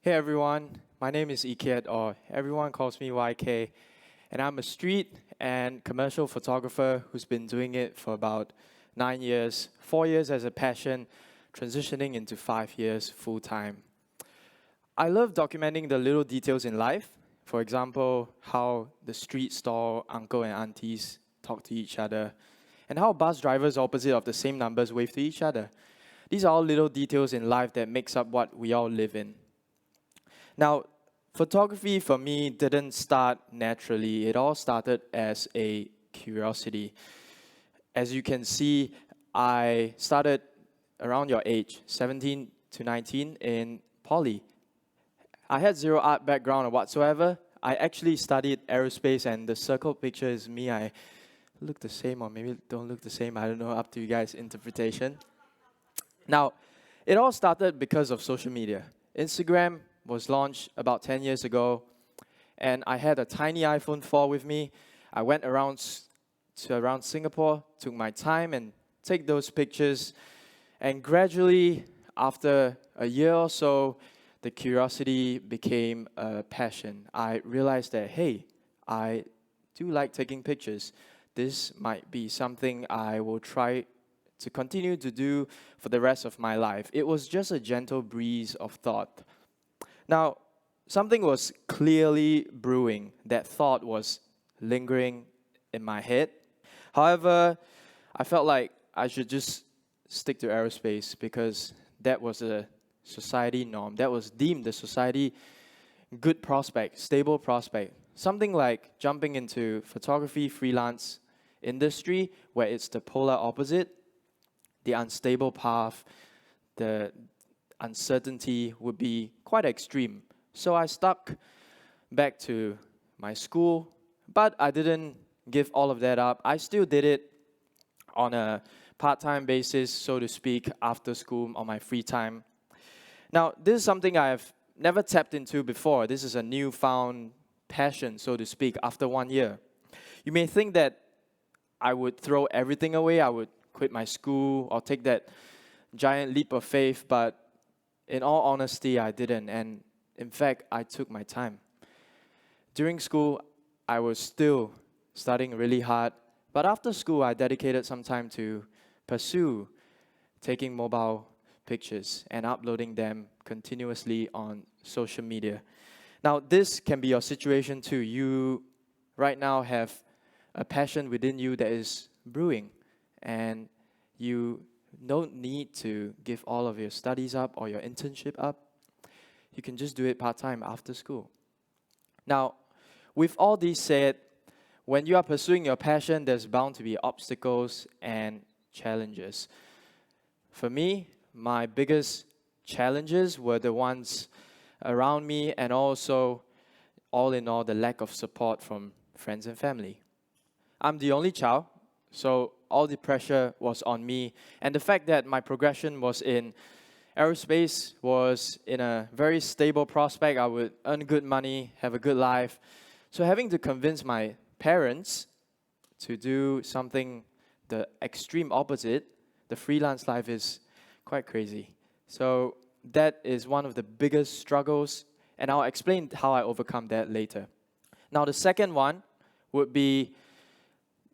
Hey everyone, my name is Keat, or everyone calls me YK, and I'm a street and commercial photographer who's been doing it for about 9 years, 4 years as a passion, transitioning into 5 years full-time. I love documenting the little details in life, for example, how the street stall uncle and aunties talk to each other, and how bus drivers opposite of the same numbers wave to each other. These are all little details in life that makes up what we all live in. Now, photography for me didn't start naturally. It all started as a curiosity. As you can see, I started around your age, 17 to 19 in poly. I had zero art background or whatsoever. I actually studied aerospace, and the circle picture is me. I look the same, or maybe don't look the same. I don't know, up to you guys' interpretation. Now, it all started because of social media. Instagram was launched about 10 years ago, and I had a tiny iPhone 4 with me. I went around Singapore, took my time and take those pictures, and gradually, after a year or so, the curiosity became a passion. I realized that, hey, I do like taking pictures. This might be something I will try to continue to do for the rest of my life. It was just a gentle breeze of thought. Now, something was clearly brewing. That thought was lingering in my head. However, I felt like I should just stick to aerospace because that was a society norm. That was deemed the society good prospect, stable prospect. Something like jumping into photography, freelance industry, where it's the polar opposite, the unstable path, the uncertainty would be quite extreme. So I stuck back to my school, but I didn't give all of that up. I still did it on a part-time basis, so to speak, after school on my free time. Now, this is something I've never tapped into before. This is a newfound passion, so to speak, after 1 year. You may think that I would throw everything away, I would quit my school or take that giant leap of faith, but in all honesty, I didn't, and in fact, I took my time. During school, I was still studying really hard, but after school, I dedicated some time to pursue taking mobile pictures and uploading them continuously on social media. Now, this can be your situation too. You right now have a passion within you that is brewing, and you don't need to give all of your studies up or your internship up. You can just do it part-time after school. Now, with all this said, when you are pursuing your passion, there's bound to be obstacles and challenges. For me, my biggest challenges were the ones around me, and also, all in all, the lack of support from friends and family. I'm the only child, so all the pressure was on me, and the fact that my progression was in aerospace, was in a very stable prospect. I would earn good money, have a good life. So having to convince my parents to do something the extreme opposite, the freelance life, is quite crazy. So that is one of the biggest struggles, and I'll explain how I overcome that later. Now, the second one would be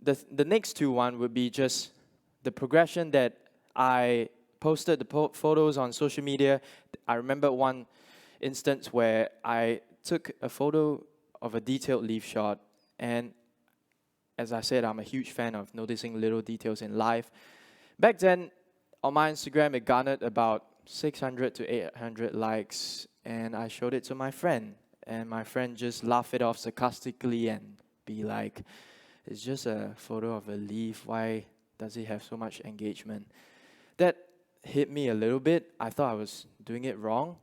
the next two would be just the progression that I posted the photos on social media. I remember one instance where I took a photo of a detailed leaf shot, and as I said, I'm a huge fan of noticing little details in life. Back then, on my Instagram, it garnered about 600 to 800 likes, and I showed it to my friend, and my friend just laughed it off sarcastically and be like, "It's just a photo of a leaf. Why does it have so much engagement?" That hit me a little bit. I thought I was doing it wrong.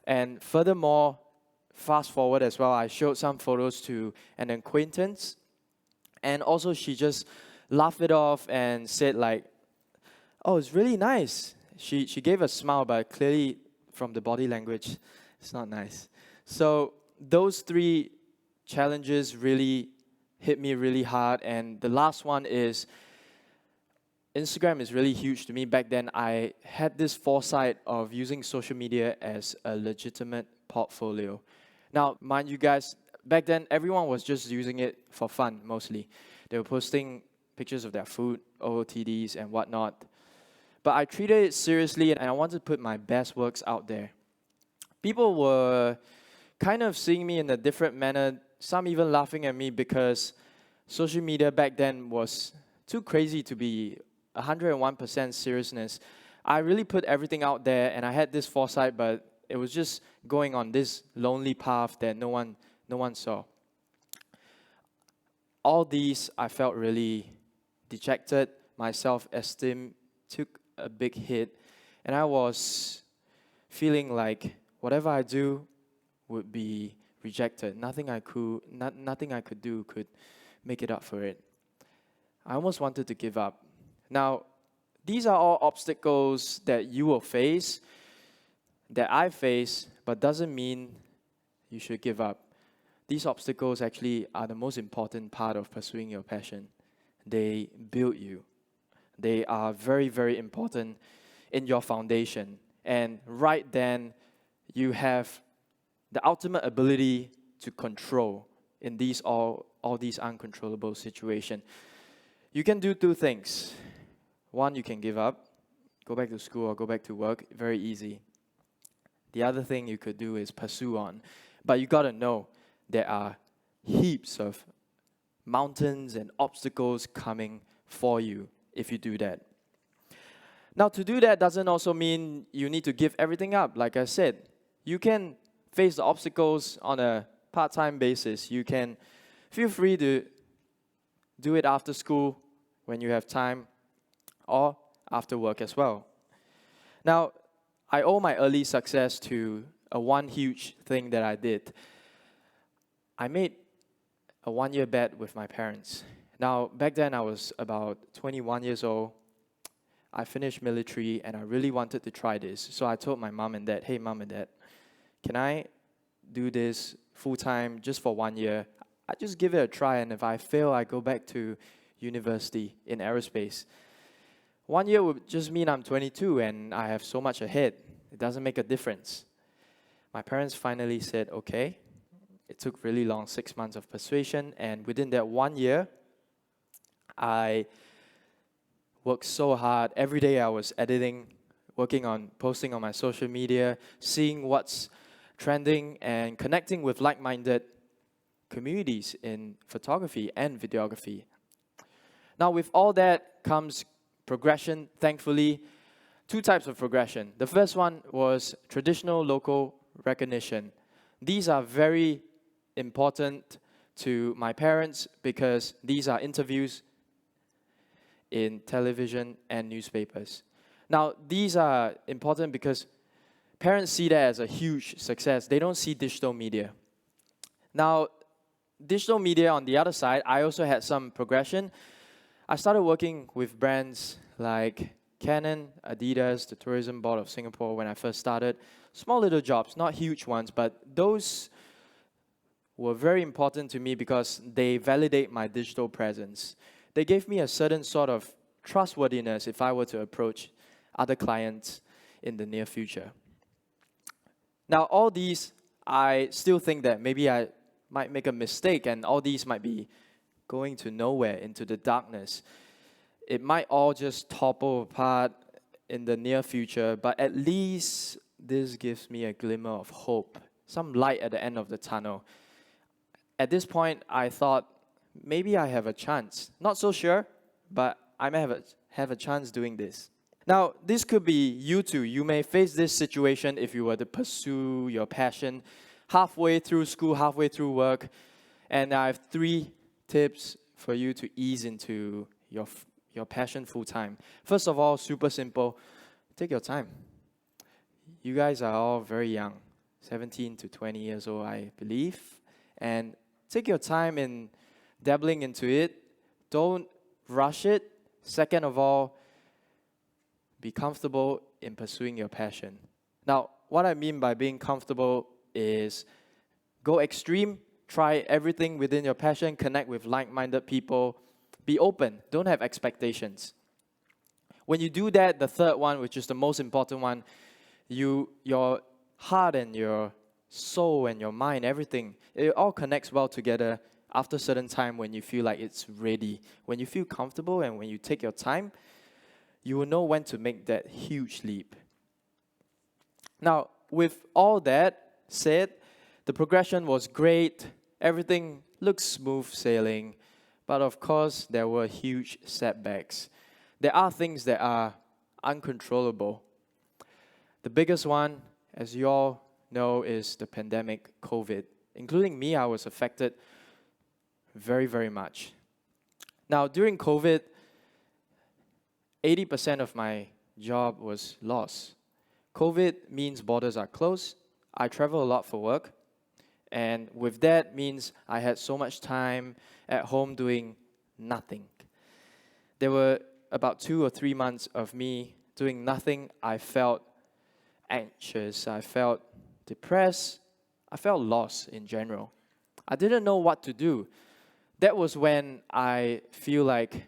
And furthermore, fast forward as well, I showed some photos to an acquaintance, and also she just laughed it off and said like, "Oh, it's really nice." She gave a smile, but clearly from the body language, it's not nice. So those three challenges really hit me really hard. And the last one is, Instagram is really huge to me. Back then, I had this foresight of using social media as a legitimate portfolio. Now, mind you guys, back then, everyone was just using it for fun, mostly. They were posting pictures of their food, OOTDs, and whatnot. But I treated it seriously, and I wanted to put my best works out there. People were kind of seeing me in a different manner, some even laughing at me because social media back then was too crazy to be 101% seriousness. I really put everything out there, and I had this foresight, but it was just going on this lonely path that no one saw. All these, I felt really dejected. My self-esteem took a big hit, and I was feeling like whatever I do would be rejected. Nothing I could do could make it up for it. I almost wanted to give up. Now, these are all obstacles that you will face, that I face, but doesn't mean you should give up. These obstacles actually are the most important part of pursuing your passion. They build you. They are very, very important in your foundation. And right then, you have the ultimate ability to control in all these uncontrollable situations. You can do two things. One, you can give up, go back to school or go back to work, very easy. The other thing you could do is pursue on. But you gotta know there are heaps of mountains and obstacles coming for you if you do that. Now, to do that doesn't also mean you need to give everything up. Like I said, you can face the obstacles on a part-time basis. You can feel free to do it after school when you have time or after work as well. Now, I owe my early success to one huge thing that I did. I made a one-year bet with my parents. Now, back then I was about 21 years old. I finished military and I really wanted to try this. So I told my mom and dad, hey, mom and dad, can I do this full-time just for 1 year? I just give it a try, and if I fail, I go back to university in aerospace. 1 year would just mean I'm 22 and I have so much ahead. It doesn't make a difference. My parents finally said, okay. It took really long, 6 months of persuasion, and within that 1 year, I worked so hard. Every day I was editing, working on posting on my social media, seeing what's trending and connecting with like-minded communities in photography and videography. Now, with all that comes progression, thankfully. Two types of progression. The first one was traditional local recognition. These are very important to my parents because these are interviews in television and newspapers. Now, these are important because parents see that as a huge success. They don't see digital media. Now, digital media on the other side, I also had some progression. I started working with brands like Canon, Adidas, the Tourism Board of Singapore when I first started. Small little jobs, not huge ones, but those were very important to me because they validate my digital presence. They gave me a certain sort of trustworthiness if I were to approach other clients in the near future. Now, all these, I still think that maybe I might make a mistake and all these might be going to nowhere, into the darkness. It might all just topple apart in the near future, but at least this gives me a glimmer of hope, some light at the end of the tunnel. At this point, I thought, maybe I have a chance. Not so sure, but I may have a chance doing this. Now, this could be you too. You may face this situation if you were to pursue your passion halfway through school, halfway through work. And I have 3 tips for you to ease into your passion full time. First of all, super simple. Take your time. You guys are all very young, 17 to 20 years old, I believe. And take your time in dabbling into it. Don't rush it. Second of all, be comfortable in pursuing your passion. Now, what I mean by being comfortable is go extreme, try everything within your passion, connect with like-minded people, be open, don't have expectations. When you do that, the third one, which is the most important one, your heart and your soul and your mind, everything, it all connects well together after a certain time when you feel like it's ready. When you feel comfortable and when you take your time, you will know when to make that huge leap. Now, with all that said, the progression was great. Everything looked smooth sailing. But of course, there were huge setbacks. There are things that are uncontrollable. The biggest one, as you all know, is the pandemic, COVID. Including me, I was affected very, very much. Now, during COVID, 80% of my job was lost. COVID means borders are closed. I travel a lot for work. And with that means I had so much time at home doing nothing. There were about 2 or 3 months of me doing nothing. I felt anxious. I felt depressed. I felt lost in general. I didn't know what to do. That was when I feel like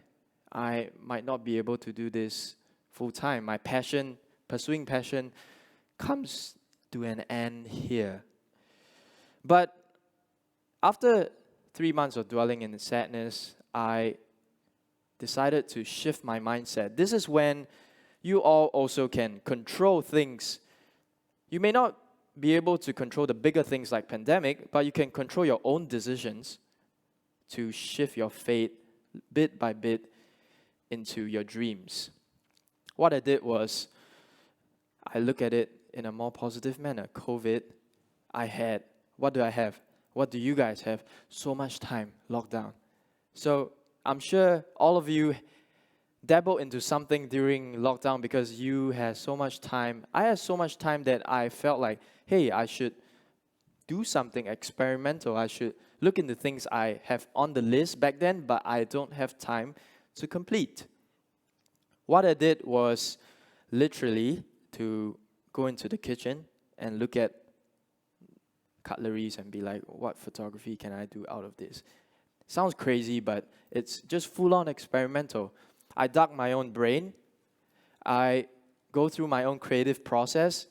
I might not be able to do this full time. My passion, pursuing passion, comes to an end here. But after 3 months of dwelling in sadness, I decided to shift my mindset. This is when you all also can control things. You may not be able to control the bigger things like pandemic, but you can control your own decisions to shift your fate bit by bit into your dreams. What I did was, I look at it in a more positive manner. COVID, what do I have? What do you guys have? So much time, lockdown. So I'm sure all of you dabble into something during lockdown because you had so much time. I had so much time that I felt like, hey, I should do something experimental. I should look into things I have on the list back then, but I don't have time to complete. What I did was literally to go into the kitchen and look at cutleries and be like, what photography can I do out of this? Sounds crazy, but it's just full-on experimental. I dug my own brain. I go through my own creative process.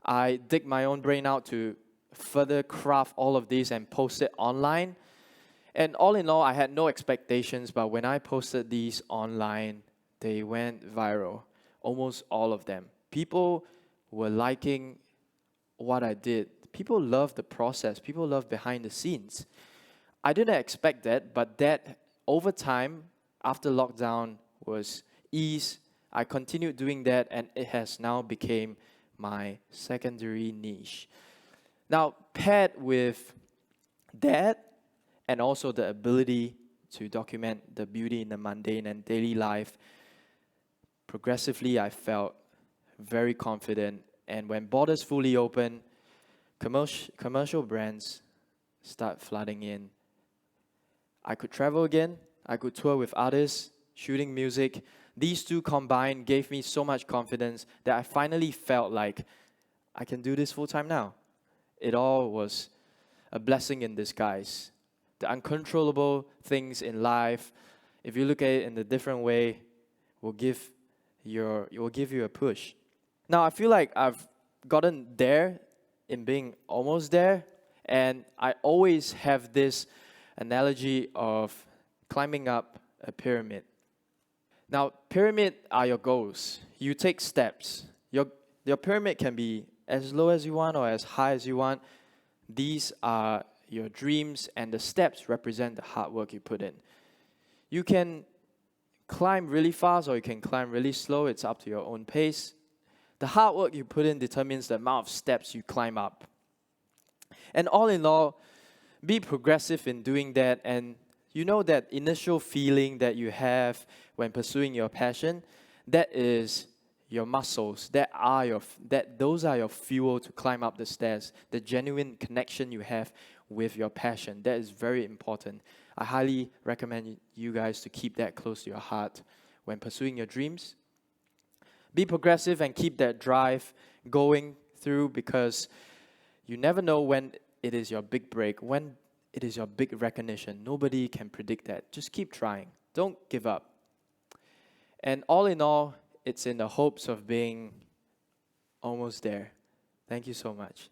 I dig my own brain out to further craft all of this and post it online. And all in all, I had no expectations, but when I posted these online, they went viral. Almost all of them. People were liking what I did. People love the process. People love behind the scenes. I didn't expect that, but that over time, after lockdown was eased, I continued doing that, and it has now become my secondary niche. Now, paired with that, and also the ability to document the beauty in the mundane and daily life, progressively I felt very confident. And when borders fully open, commercial brands start flooding in. I could travel again. I could tour with artists, shooting music. These two combined gave me so much confidence that I finally felt like I can do this full time now. It all was a blessing in disguise. The uncontrollable things in life, if you look at it in a different way, will give you a push. Now, I feel like I've gotten there in being almost there, and I always have this analogy of climbing up a pyramid. Now, pyramid are your goals. You take steps. Your pyramid can be as low as you want or as high as you want. These are your dreams, and the steps represent the hard work you put in. You can climb really fast or you can climb really slow. It's up to your own pace. The hard work you put in determines the amount of steps you climb up. And all in all, be progressive in doing that, and you know that initial feeling that you have when pursuing your passion, that is your muscles. Those are your fuel to climb up the stairs. The genuine connection you have with your passion, that is very important. I highly recommend you guys to keep that close to your heart when pursuing your dreams. Be progressive and keep that drive going through, because you never know when it is your big break, when it is your big recognition. Nobody can predict that. Just keep trying. Don't give up. And all in all, it's in the hopes of being almost there. Thank you so much.